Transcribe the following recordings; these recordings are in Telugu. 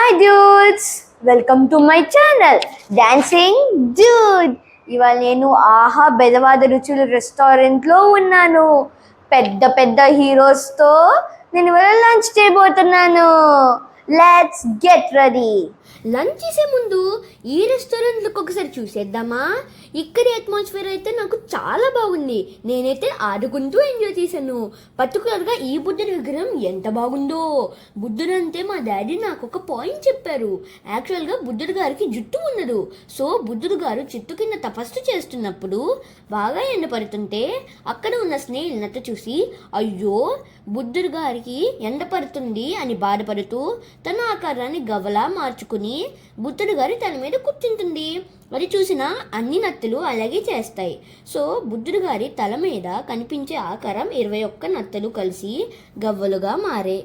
Hi dudes, welcome to my channel dancing dude. ఇవాళ నేను ఆహా బెదవాద రుచులు రెస్టారెంట్లో ఉన్నాను. పెద్ద పెద్ద హీరోస్తో నేను ఇవాళ లంచ్ చేయబోతున్నాను. Let's get ready. లంచ్ చేసే ముందు ఈ రెస్టారెంట్లోకి ఒకసారి చూసేద్దామా? ఇక్కడి అట్మాస్ఫియర్ అయితే నాకు చాలా బాగుంది. నేనైతే ఆడుకుంటూ ఎంజాయ్ చేశాను. పర్టికులర్గా ఈ బుద్ధుడి విగ్రహం ఎంత బాగుందో. బుద్ధుడు అంటే మా డాడీ నాకు ఒక పాయింట్ చెప్పారు. యాక్చువల్గా బుద్ధుడు గారికి జుట్టు ఉండదు. సో బుద్ధుడు గారు చెట్టు కింద తపస్సు చేస్తున్నప్పుడు బాగా ఎండపడుతుంటే అక్కడ ఉన్న స్నేహితులతో చూసి అయ్యో బుద్ధుడు గారికి ఎండపడుతుంది అని బాధపడుతూ తన ఆకారాన్ని గవ్వలా మార్చుకుని బుద్ధుడు గారు తన మీద కూర్చుంటుంది. అది చూసిన అన్ని నత్తలు అలాగే చేస్తాయి. సో బుద్ధుడు గారి తల మీద కనిపించే ఆకారం 21 నత్తలు కలిసి గవ్వలుగా మారే.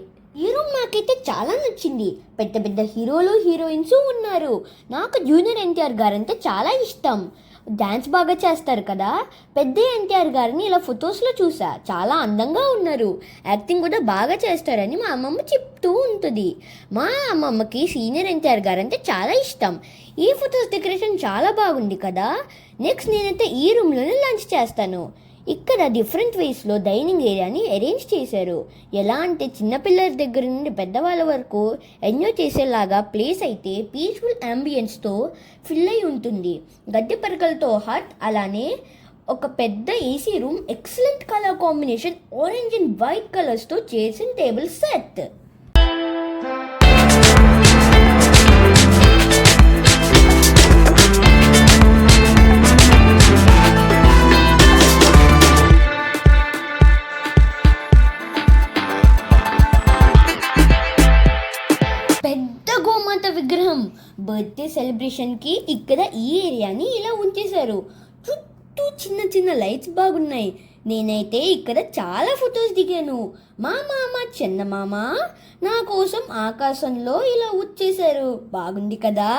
ఈ రూమ్ నాకైతే చాలా నచ్చింది. పెద్ద పెద్ద హీరోలు హీరోయిన్స్ ఉన్నారు. నాకు జూనియర్ ఎన్టీఆర్ గారు అంటే చాలా ఇష్టం. డ్యాన్స్ బాగా చేస్తారు కదా. పెద్ద ఎన్టీఆర్ గారిని ఇలా ఫొటోస్లో చూసా. చాలా అందంగా ఉన్నారు. యాక్టింగ్ కూడా బాగా చేస్తారని మా అమ్మమ్మ చెప్తూ ఉంటుంది. మా అమ్మమ్మకి సీనియర్ ఎన్టీఆర్ గారు అంటే చాలా ఇష్టం. ఈ ఫొటోస్ డెకరేషన్ చాలా బాగుంది కదా. నెక్స్ట్ నేనైతే ఈ రూమ్లోనే లంచ్ చేస్తాను. ఇక్కడ డిఫరెంట్ వేస్లో డైనింగ్ ఏరియాని అరేంజ్ చేశారు. ఎలా అంటే చిన్నపిల్లల దగ్గర నుండి పెద్దవాళ్ళ వరకు ఎంజాయ్ చేసేలాగా ప్లేస్ అయితే పీస్ఫుల్ అంబియన్స్తో ఫిల్ అయి ఉంటుంది. గడ్డి పరకలతో హట్, అలానే ఒక పెద్ద AC room, excellent colour combination orange and white కలర్స్తో చేసిన టేబుల్ సెట్. గోమాత విగ్రహం బర్త్డే సెలబ్రేషన్కి ఇక్కడ ఈ ఏరియాని ఇలా ఉంచేశారు. చుట్టూ చిన్న చిన్న లైట్స్ బాగున్నాయి. నేనైతే ఇక్కడ చాలా ఫొటోస్ దిగాను. మా మామ చందమామ నా కోసం ఆకాశంలో ఇలా వచ్చేశారు. బాగుంది కదా.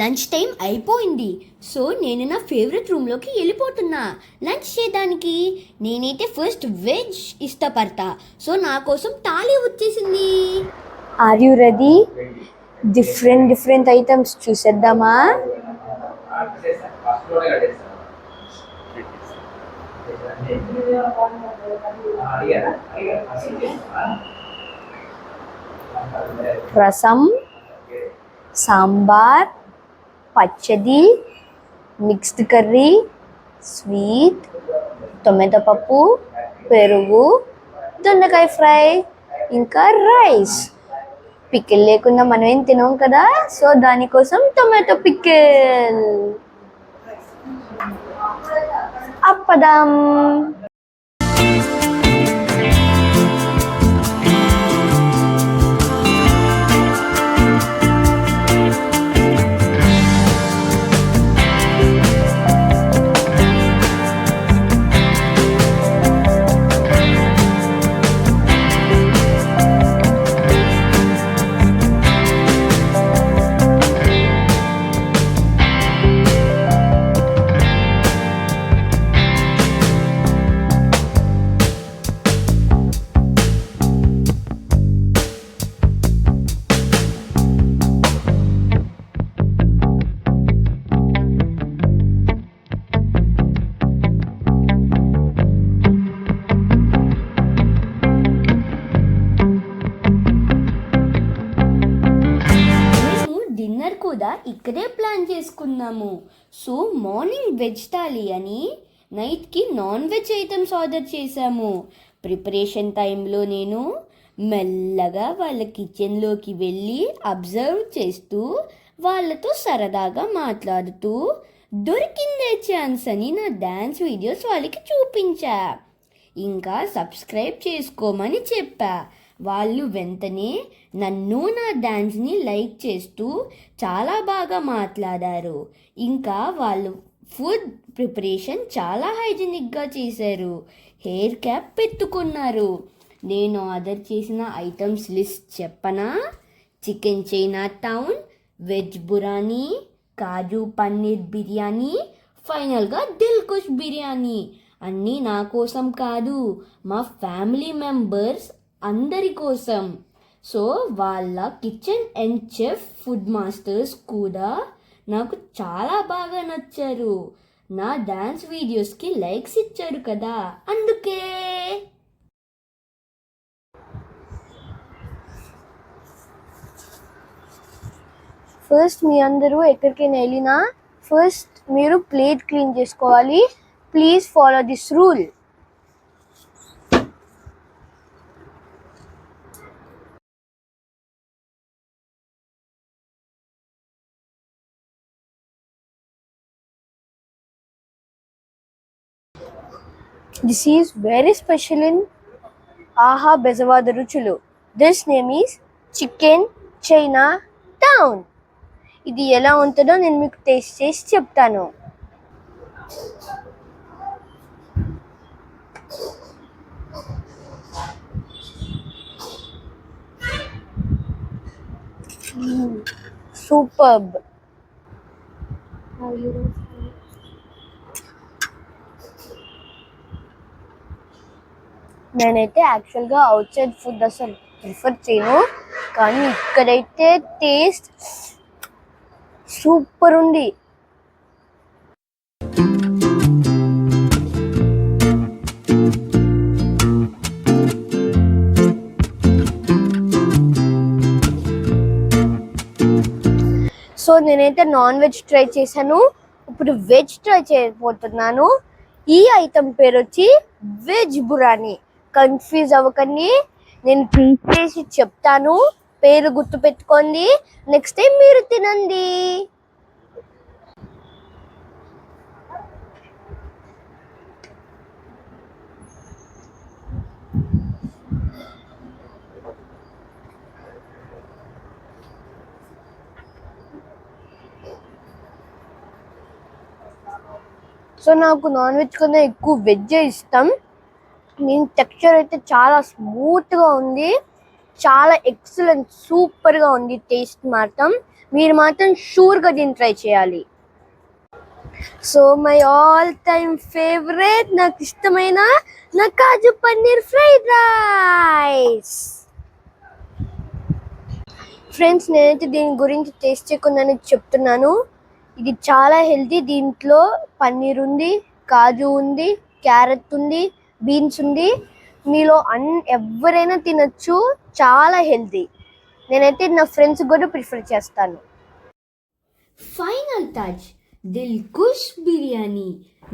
లంచ్ టైం అయిపోయింది. సో నేను నా ఫేవరెట్ రూమ్లోకి వెళ్ళిపోతున్నా లంచ్ చేయడానికి. నేనైతే ఫస్ట్ వెజ్ ఇష్టపడతా. సో నా కోసం థాలీ వచ్చేసింది. Are you ready? Different items చూసేద్దామా? రసం, సాంబార్, పచ్చడి, మిక్స్డ్ కర్రీ, స్వీట్, టొమాటో పప్పు, పెరుగు, దొండకాయ ఫ్రై, ఇంకా రైస్. పికిల్ లేకుండా మనం ఏం తినాం కదా. సో దానికోసం టొమాటో పికిల్, అప్పడం. కూడా ఇక్కడే ప్లాన్ చేసుకున్నాము. సో మార్నింగ్ వెజ్ థాలీ అని, నైట్కి నాన్ వెజ్ ఐటమ్స్ ఆర్డర్ చేశాము. ప్రిపరేషన్ టైంలో నేను మెల్లగా వాళ్ళ కిచెన్లోకి వెళ్ళి అబ్జర్వ్ చేస్తూ వాళ్ళతో సరదాగా మాట్లాడుతూ దొరికిందే ఛాన్స్ అని నా డ్యాన్స్ వీడియోస్ వాళ్ళకి చూపించా. ఇంకా సబ్స్క్రైబ్ చేసుకోమని చెప్పా. వాళ్ళు వెంటనే నన్ను నా డాన్స్ని లైక్ చేస్తూ చాలా బాగా మాట్లాడారు. ఇంకా వాళ్ళు ఫుడ్ ప్రిపరేషన్ చాలా హైజీనిక్గా చేశారు. హెయిర్ క్యాప్ పెట్టుకున్నారు. నేను ఆర్డర్ చేసిన ఐటమ్స్ లిస్ట్ చెప్పనా? చికెన్ చైనా టౌన్, వెజ్ బురానీ, కాజు పన్నీర్ బిర్యానీ, ఫైనల్గా దిల్ కుష్ బిర్యానీ. అన్నీ నా కోసం కాదు, మా ఫ్యామిలీ మెంబర్స్ అందరి కోసం. సో వాళ్ళ kitchen and chef food masters కూడా నాకు చాలా బాగా నచ్చారు. నా డాన్స్ వీడియోస్కి లైక్స్ ఇచ్చారు కదా, అందుకే. ఫస్ట్ మీ అందరూ ఎక్కడికైనా వెళ్ళినా ఫస్ట్ మీరు ప్లేట్ క్లీన్ చేసుకోవాలి. Please follow this rule. This is very special in ఆహా బెజవాడ రుచులు. This name is chicken China town. ఇది ఎలా ఉంటుందో నేను మీకు టేస్ట్ చేసి చెప్తాను. సూపర్బ్. నేనైతే యాక్చువల్గా అవుట్ సైడ్ ఫుడ్ అసలు ప్రిఫర్ చేయను, కానీ ఇక్కడైతే టేస్ట్ సూపర్ ఉంది. సో నేనైతే నాన్ వెజ్ ట్రై చేశాను, ఇప్పుడు వెజ్ ట్రై చేయబోతున్నాను. ఈ ఐటమ్ పేరు వచ్చి వెజ్ బురానీ. కన్ఫ్యూజ్ అవ్వకండి, నేను ప్రింట్ చేసి చెప్తాను, పేరు గుర్తు పెట్టుకోండి, నెక్స్ట్ టైం మీరు తినండి. సో నాకు నాన్ వెజ్ కన్నా ఎక్కువ వెజ్ ఇష్టం. దీని టెక్స్చర్ అయితే చాలా స్మూత్గా ఉంది, చాలా ఎక్సలెంట్, సూపర్గా ఉంది. టేస్ట్ మాత్రం మీరు మాత్రం షూర్గా దీన్ని ట్రై చేయాలి. So my all time favourite, నాకు ఇష్టమైన నా కాజు పన్నీర్ ఫ్రైడ్ రైస్. ఫ్రెండ్స్, నేనైతే దీని గురించి టేస్ట్ చేయకుండానే చెప్తున్నాను, ఇది చాలా హెల్తీ. దీంట్లో పన్నీర్ ఉంది, కాజు ఉంది, క్యారెట్ ఉంది, బీన్స్ ఉంది. మీలో ఎవరైనా తినచ్చు, చాలా హెల్తీ. నేనైతే నా ఫ్రెండ్స్ కూడా ప్రిఫర్ చేస్తాను. ఫైనల్ టచ్ దిల్ కుష్ బిర్యానీ.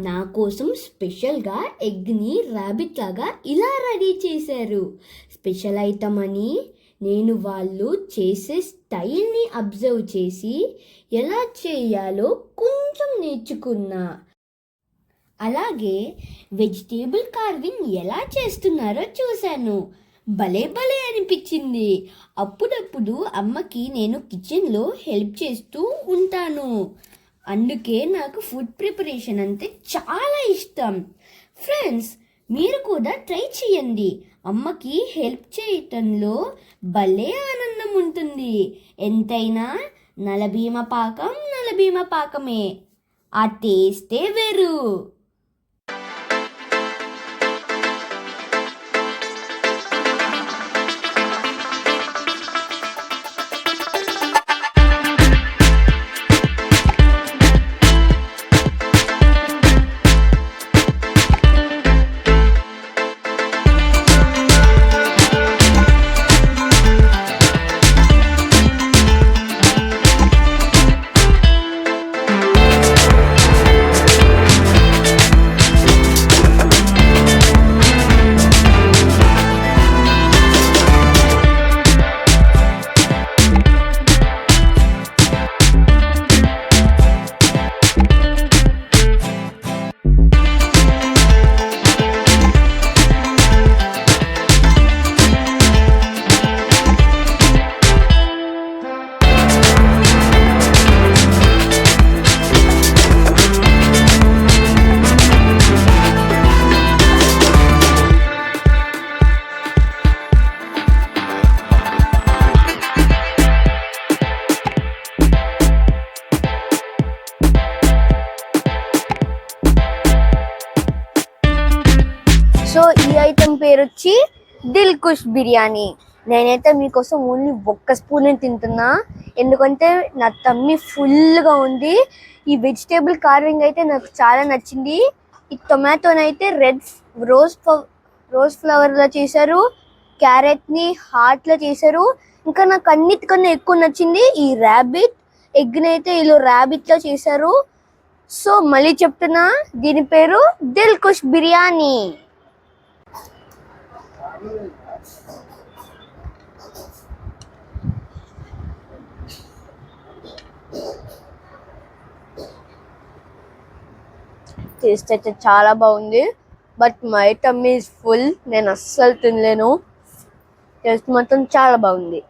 నా కోసం స్పెషల్గా ఎగ్ని ర్యాబిట్ లాగా ఇలా రెడీ చేశారు. స్పెషల్ ఐటమ్ అని నేను వాళ్ళు చేసే స్టైల్ని అబ్జర్వ్ చేసి ఎలా చేయాలో కొంచెం నేర్చుకున్నా. అలాగే వెజిటేబుల్ కార్వింగ్ ఎలా చేస్తున్నారో చూశాను. భలే భలే అనిపించింది. అప్పుడప్పుడు అమ్మకి నేను కిచెన్లో హెల్ప్ చేస్తూ ఉంటాను, అందుకే నాకు ఫుడ్ ప్రిపరేషన్ అంటే చాలా ఇష్టం. ఫ్రెండ్స్, మీరు కూడా ట్రై చేయండి. అమ్మకి హెల్ప్ చేయటంలో భలే ఆనందం ఉంటుంది. ఎంతైనా నలభీమ పాకమే, ఆ టేస్టే వేరు. సో ఈ ఐటెం పేరు వచ్చి దిల్ కుష్ బిర్యానీ. నేనైతే మీకోసం ఓన్లీ ఒక్క స్పూన్ తింటున్నా, ఎందుకంటే నా తమ్మి ఫుల్గా ఉంది. ఈ వెజిటేబుల్ కార్వింగ్ అయితే నాకు చాలా నచ్చింది. ఈ టొమాటోనైతే రెడ్ రోజ్ ఫ్లవర్లో చేశారు, క్యారెట్ని హార్ట్లో చేశారు. ఇంకా నాకు అన్నిటికన్నా ఎక్కువ నచ్చింది ఈ ర్యాబిట్ ఎగ్ని అయితే వీళ్ళు ర్యాబిట్లో చేశారు. సో మళ్ళీ చెప్తున్నా, దీని పేరు దిల్ కుష్ బిర్యానీ. టేస్ట్ అయితే చాలా బాగుంది, but my tummy is full. నేను అస్సలు తినలేను. టేస్ట్ మాత్రం చాలా బాగుంది.